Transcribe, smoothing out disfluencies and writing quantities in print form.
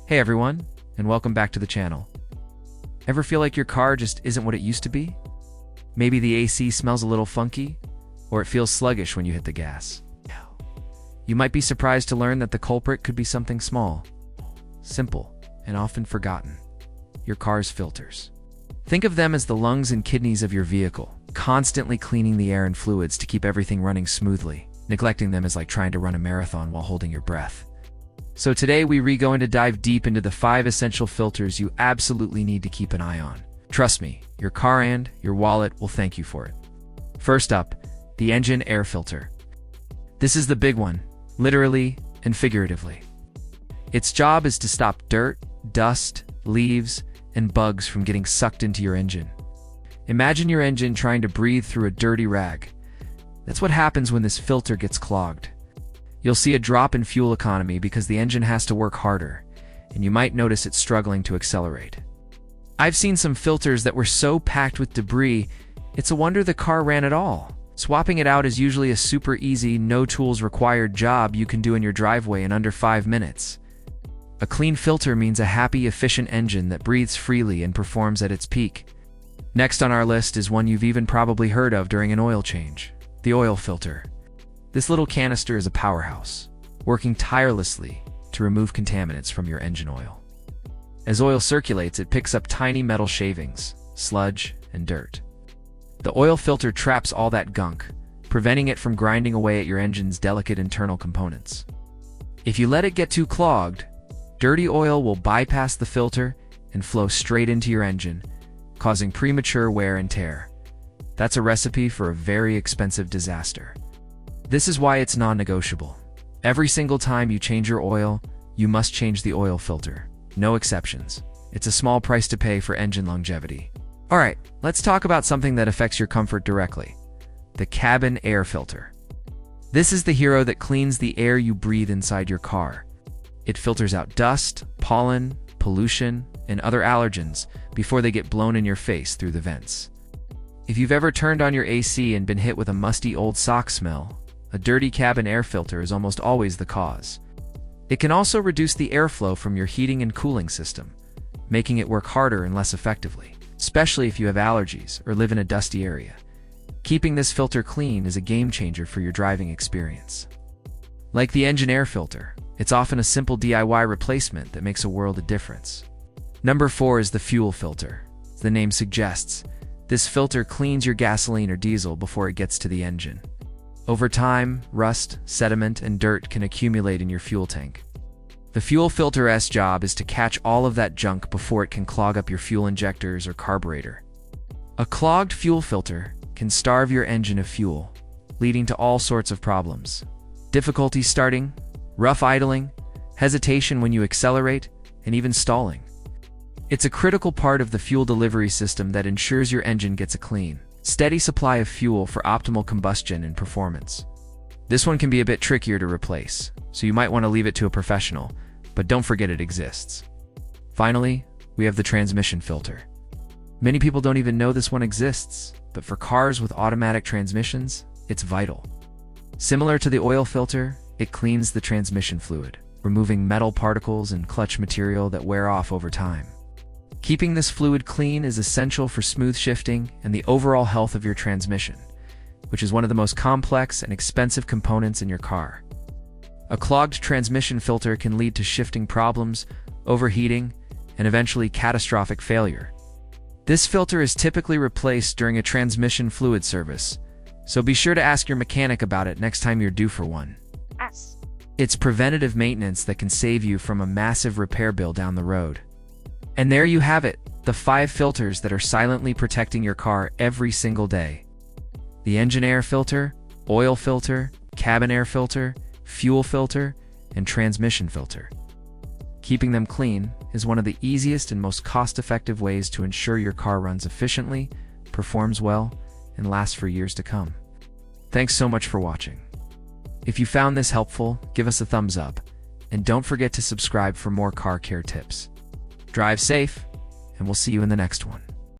Hey everyone, and welcome back to the channel. Ever feel like your car just isn't what it used to be? Maybe the AC smells a little funky, or it feels sluggish when you hit the gas. You might be surprised to learn that the culprit could be something small, simple, and often forgotten: your car's filters. Think of them as the lungs and kidneys of your vehicle, constantly cleaning the air and fluids to keep everything running smoothly. Neglecting them is like trying to run a marathon while holding your breath. So today we're going to dive deep into the 5 essential filters you absolutely need to keep an eye on. Trust me, your car and your wallet will thank you for it. First up, the engine air filter. This is the big one, literally and figuratively. Its job is to stop dirt, dust, leaves, and bugs from getting sucked into your engine. Imagine your engine trying to breathe through a dirty rag. That's what happens when this filter gets clogged. You'll see a drop in fuel economy because the engine has to work harder, and you might notice it's struggling to accelerate. I've seen some filters that were so packed with debris, it's a wonder the car ran at all. Swapping it out is usually a super easy, no tools required job you can do in your driveway in under 5 minutes. A clean filter means a happy, efficient engine that breathes freely and performs at its peak. Next on our list is one you've even probably heard of during an oil change: the oil filter. This little canister is a powerhouse, working tirelessly to remove contaminants from your engine oil. As oil circulates, it picks up tiny metal shavings, sludge, and dirt. The oil filter traps all that gunk, preventing it from grinding away at your engine's delicate internal components. If you let it get too clogged, dirty oil will bypass the filter and flow straight into your engine, causing premature wear and tear. That's a recipe for a very expensive disaster. This is why it's non-negotiable. Every single time you change your oil, you must change the oil filter. No exceptions. It's a small price to pay for engine longevity. Alright, let's talk about something that affects your comfort directly: the cabin air filter. This is the hero that cleans the air you breathe inside your car. It filters out dust, pollen, pollution, and other allergens before they get blown in your face through the vents. If you've ever turned on your AC and been hit with a musty old sock smell, a dirty cabin air filter is almost always the cause. It can also reduce the airflow from your heating and cooling system, making it work harder and less effectively, especially if you have allergies or live in a dusty area. Keeping this filter clean is a game changer for your driving experience. Like the engine air filter, it's often a simple DIY replacement that makes a world of difference. Number 4 is the fuel filter. As the name suggests, this filter cleans your gasoline or diesel before it gets to the engine. Over time, rust, sediment, and dirt can accumulate in your fuel tank. The fuel filter's job is to catch all of that junk before it can clog up your fuel injectors or carburetor. A clogged fuel filter can starve your engine of fuel, leading to all sorts of problems: difficulty starting, rough idling, hesitation when you accelerate, and even stalling. It's a critical part of the fuel delivery system that ensures your engine gets a clean, steady supply of fuel for optimal combustion and performance. This one can be a bit trickier to replace, so you might want to leave it to a professional, but don't forget it exists. Finally, we have the transmission filter. Many people don't even know this one exists, but for cars with automatic transmissions, it's vital. Similar to the oil filter, it cleans the transmission fluid, removing metal particles and clutch material that wear off over time. Keeping this fluid clean is essential for smooth shifting and the overall health of your transmission, which is one of the most complex and expensive components in your car. A clogged transmission filter can lead to shifting problems, overheating, and eventually catastrophic failure. This filter is typically replaced during a transmission fluid service, so be sure to ask your mechanic about it next time you're due for one. It's preventative maintenance that can save you from a massive repair bill down the road. And there you have it, the 5 filters that are silently protecting your car every single day: the engine air filter, oil filter, cabin air filter, fuel filter, and transmission filter. Keeping them clean is one of the easiest and most cost-effective ways to ensure your car runs efficiently, performs well, and lasts for years to come. Thanks so much for watching. If you found this helpful, give us a thumbs up, and don't forget to subscribe for more car care tips. Drive safe, and we'll see you in the next one.